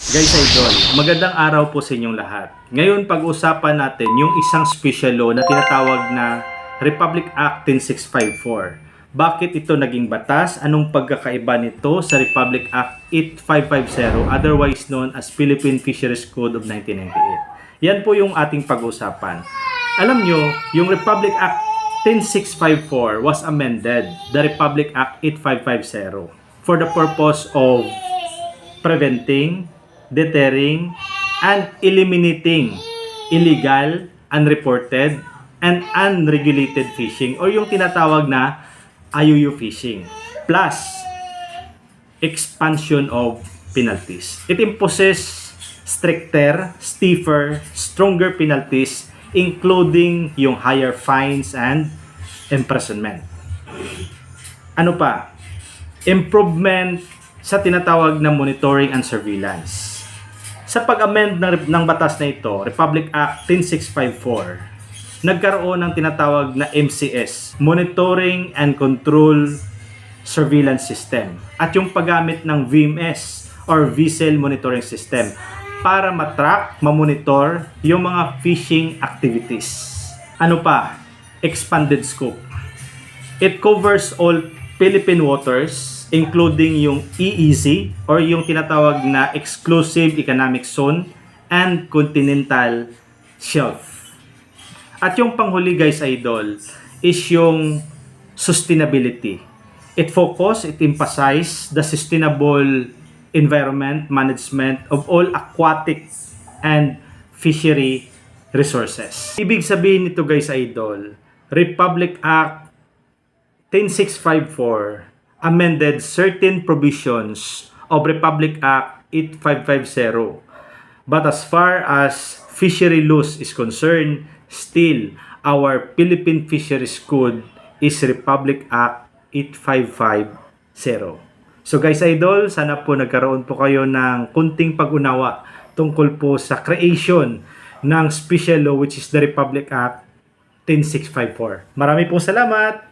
Guys Idol, magandang araw po sa inyong lahat. Ngayon pag-usapan natin yung isang special law na tinatawag na Republic Act 10654. Bakit ito naging batas? Anong pagkakaiba nito sa Republic Act 8550, otherwise known as Philippine Fisheries Code of 1998? Yan po yung ating pag-usapan. Alam nyo, yung Republic Act 10654 was amended, the Republic Act 8550, for the purpose of preventing, deterring, and eliminating illegal, unreported, and unregulated fishing or yung tinatawag na IUU fishing. Plus, expansion of penalties. It imposes stricter, stiffer, stronger penalties including yung higher fines and imprisonment. Ano pa? Improvement sa tinatawag na monitoring and surveillance. Sa pag-amend ng batas na ito, Republic Act 10654, nagkaroon ng tinatawag na MCS, Monitoring and Control Surveillance System, at yung paggamit ng VMS or Vessel Monitoring System para matrack, mamonitor yung mga fishing activities. Ano pa? Expanded scope. It covers all Philippine waters, including yung EEZ or yung tinatawag na Exclusive Economic Zone and Continental Shelf. At yung panghuli guys idol is yung sustainability. It emphasize the sustainable environment management of all aquatic and fishery resources. Ibig sabihin nito guys idol, Republic Act 10654 amended certain provisions of Republic Act 8550. But as far as fishery laws is concerned, still our Philippine Fisheries Code is Republic Act 8550. So guys idol, sana po nagkaroon po kayo ng kunting pag-unawa tungkol po sa creation ng special law which is the Republic Act 10654. Marami pong salamat!